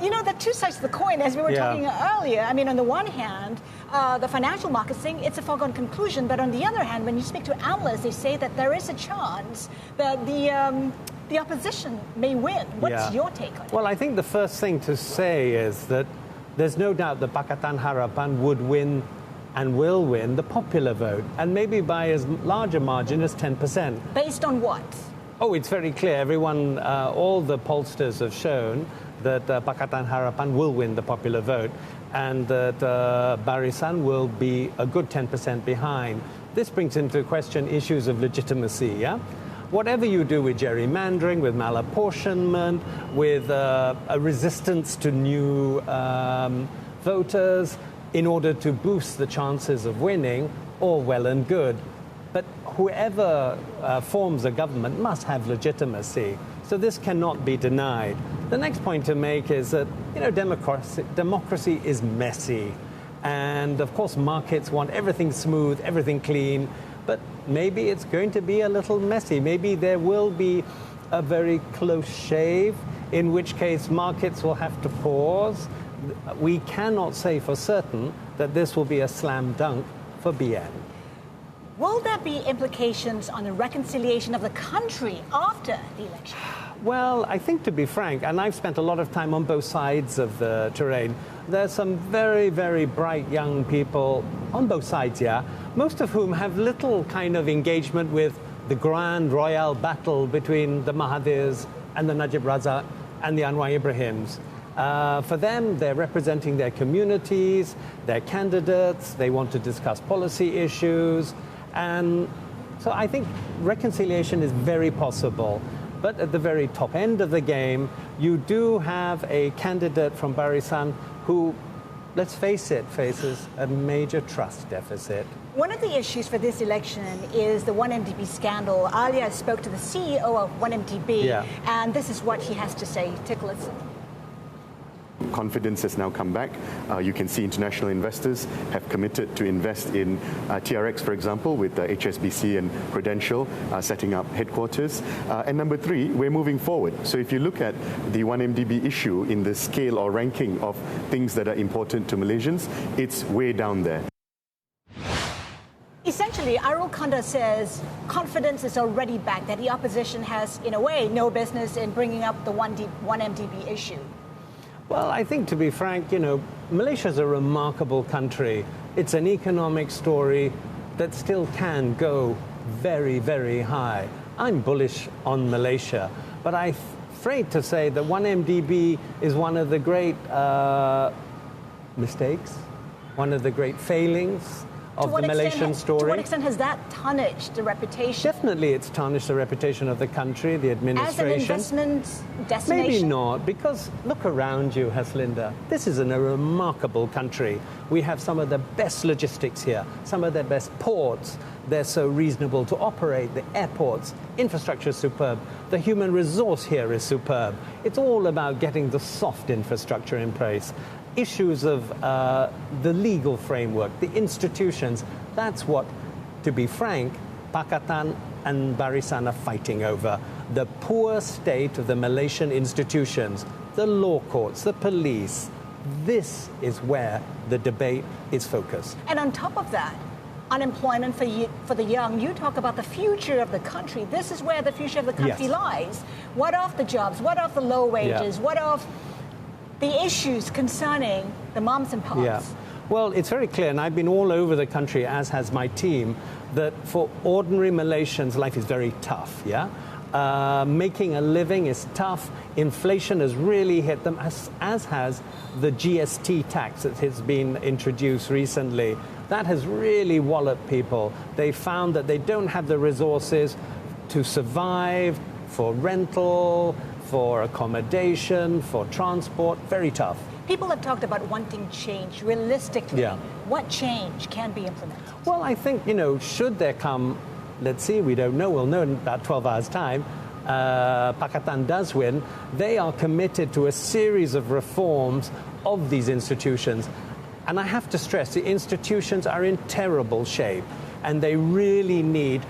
You know, the two sides of the coin, as we were talking earlier. I mean, on the one hand, the financial markets think it's a foregone conclusion, but on the other hand, when you speak to analysts, they say that there is a chance that the opposition may win. What's your take on it? Well, I think the first thing to say is that there's no doubt that Pakatan Harapan would win and will win the popular vote, and maybe by as large a margin as 10%. Based on what? Oh, it's very clear. Everyone, all the pollsters have shown that Pakatan Harapan will win the popular vote and that Barisan will be a good 10% behind. This brings into question issues of legitimacy, yeah? Whatever you do with gerrymandering, with malapportionment, with a resistance to new voters in order to boost the chances of winning, all well and good. But whoever forms a government must have legitimacy. So this cannot be denied. The next point to make is that, you know, democracy is messy. And of course, markets want everything smooth, everything clean. But maybe it's going to be a little messy. Maybe there will be a very close shave, in which case markets will have to pause. We cannot say for certain that this will be a slam dunk for BN. Will there be implications on the reconciliation of the country after the election? Well, I think, to be frank, and I've spent a lot of time on both sides of the terrain, there's some very, very bright young people on both sides, most of whom have little kind of engagement with the grand royal battle between the Mahadirs and the Najib Razak and the Anwar Ibrahims. For them, they're representing their communities, their candidates, they want to discuss policy issues. And so I think reconciliation is very possible. But at the very top end of the game, you do have a candidate from Barisan who, let's face it, faces a major trust deficit. One of the issues for this election is the 1MDB scandal. Alia spoke to the CEO of 1MDB, and this is what he has to say. Take a listen. Confidence has now come back. You can see international investors have committed to invest in TRX, for example, with HSBC and Prudential setting up headquarters. And number three, we're moving forward. So if you look at the 1MDB issue in the scale or ranking of things that are important to Malaysians, it's way down there. Essentially, Arul Kanda says confidence is already back, that the opposition has, in a way, no business in bringing up the 1MDB issue. Well, I think, to be frank, you know, Malaysia is a remarkable country. It's an economic story that still can go very, very high. I'm bullish on Malaysia, but I'm afraid to say that 1MDB is one of the great mistakes, one of the great failings of the Malaysian story. To what extent has that tarnished the reputation? Definitely it's tarnished the reputation of the country, the administration. As an investment destination? Maybe not, because look around you, Haslinda. This is a remarkable country. We have some of the best logistics here, some of the best ports. They're so reasonable to operate. The airports, infrastructure is superb. The human resource here is superb. It's all about getting the soft infrastructure in place. Issues of the legal framework, the institutions, that's what, to be frank, Pakatan and Barisan are fighting over. The poor state of the Malaysian institutions, the law courts, the police. This is where the debate is focused. And on top of that, unemployment for the young, you talk about the future of the country. This is where the future of the country lies. What of the jobs? What of the low wages? What of the issues concerning the moms and pops? Well, it's very clear, and I've been all over the country, as has my team, that for ordinary Malaysians, life is very tough, making a living is tough. Inflation has really hit them, as has the GST tax that has been introduced recently. That has really walloped people. They found that they don't have the resources to survive, for rental, for accommodation, for transport. Very tough. People have talked about wanting change. Realistically, what change can be implemented? Well, I think, you know, should there come, let's see, we don't know, we'll know in about 12 hours' time, Pakatan does win, they are committed to a series of reforms of these institutions. And I have to stress, the institutions are in terrible shape, and they really need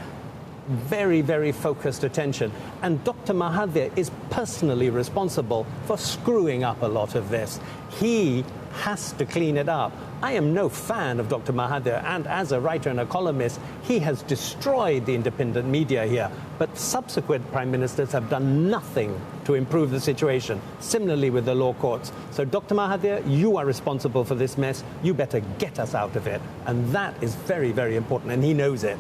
very, very focused attention. And Dr. Mahathir is personally responsible for screwing up a lot of this. He has to clean it up. I am no fan of Dr. Mahathir, and as a writer and a columnist, he has destroyed the independent media here. But subsequent prime ministers have done nothing to improve the situation. Similarly with the law courts. So Dr. Mahathir, you are responsible for this mess. You better get us out of it. And that is very, very important, and he knows it.